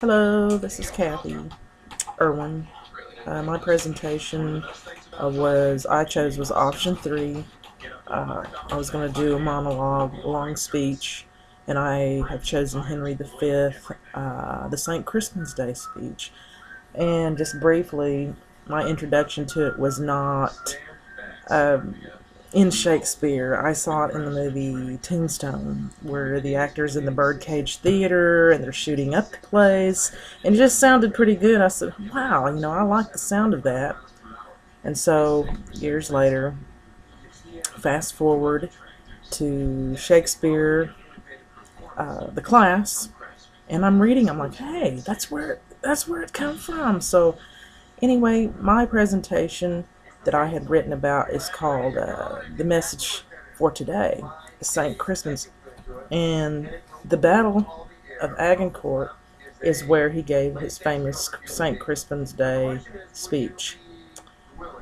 Hello, this is Kathy Irwin. My presentation I chose was option 3. I was going to do a monologue, a long speech, and I have chosen Henry V, the St. Crispin's Day speech. And just briefly, my introduction to it was not in Shakespeare. I saw it in the movie Tombstone, where the actors in the Birdcage Theater and they're shooting up the place, and it just sounded pretty good. I said, wow, I like the sound of that. And so, years later, fast forward to Shakespeare, the class, and I'm reading. I'm like, hey, that's where it comes from. So, anyway, my presentation that I had written about is called The Message for Today, St. Crispin's. And the Battle of Agincourt is where he gave his famous St. Crispin's Day speech.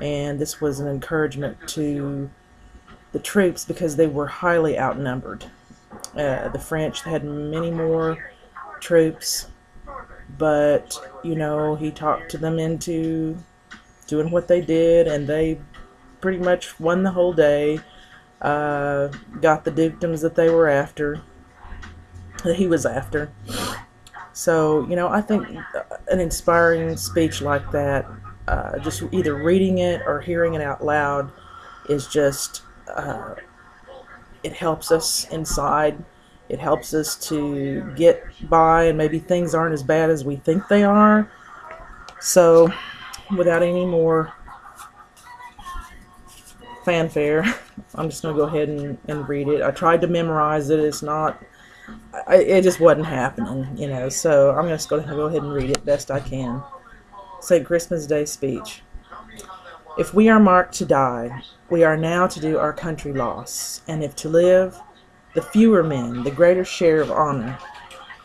And this was an encouragement to the troops because they were highly outnumbered. The French had many more troops, but, he talked to them into doing what they did, and they pretty much won the whole day, got the dukedoms that they were after, that he was after. So, I think an inspiring speech like that, just either reading it or hearing it out loud, is just, it helps us inside. It helps us to get by, and maybe things aren't as bad as we think they are. So, without any more fanfare, I'm just going to go ahead and read it. I tried to memorize it. It just wasn't happening, so I'm just going to go ahead and read it best I can. St. Crispin's Day speech. If we are marked to die, we are now to do our country loss, and if to live, the fewer men, the greater share of honor.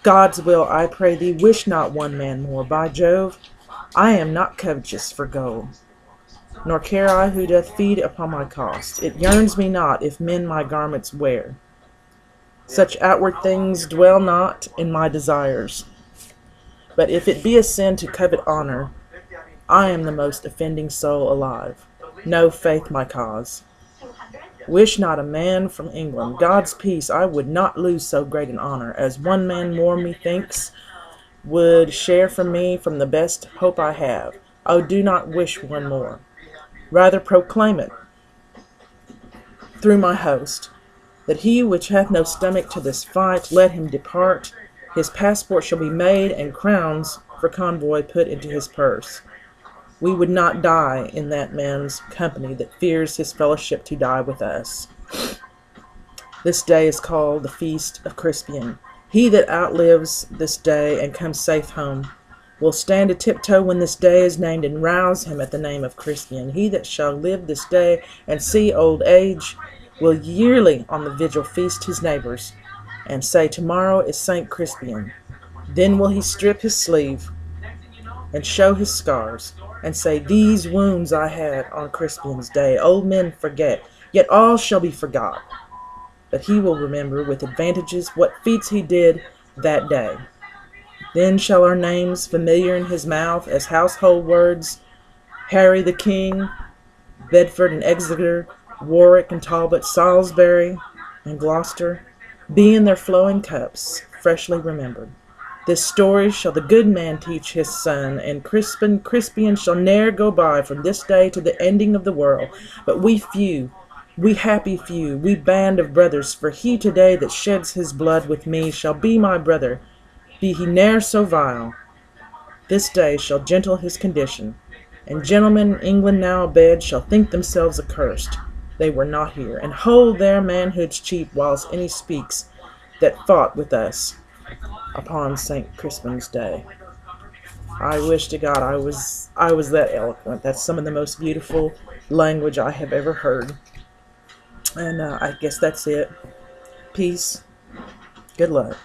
God's will, I pray thee, wish not one man more. By Jove, I am not covetous for gold, nor care I who doth feed upon my cost. It yearns me not if men my garments wear. Such outward things dwell not in my desires. But if it be a sin to covet honor, I am the most offending soul alive. No faith my cause. Wish not a man from England. God's peace, I would not lose so great an honor, as one man more, methinks, would share from me from the best hope I have. Oh, do not wish one more. Rather proclaim it through my host, that he which hath no stomach to this fight, let him depart. His passport shall be made, and crowns for convoy put into his purse. We would not die in that man's company that fears his fellowship to die with us. This day is called the Feast of Crispin. He that outlives this day and comes safe home will stand a tiptoe when this day is named, and rouse him at the name of Crispin. He that shall live this day and see old age will yearly on the vigil feast his neighbors, and say, tomorrow is St. Crispin. Then will he strip his sleeve and show his scars, and say, these wounds I had on Crispin's day. Old men forget, yet all shall be forgot. But he will remember with advantages what feats he did that day. Then shall our names familiar in his mouth as household words, Harry the King, Bedford and Exeter, Warwick and Talbot, Salisbury and Gloucester, be in their flowing cups, freshly remembered. This story shall the good man teach his son, and Crispian shall ne'er go by from this day to the ending of the world. But we few, we happy few, we band of brothers, for he today that sheds his blood with me shall be my brother, be he ne'er so vile. This day shall gentle his condition, and gentlemen, England now abed, shall think themselves accursed they were not here, and hold their manhoods cheap, whilst any speaks that fought with us upon St. Crispin's Day. I wish to God I was that eloquent. That's some of the most beautiful language I have ever heard. And I guess that's it. Peace. Good luck.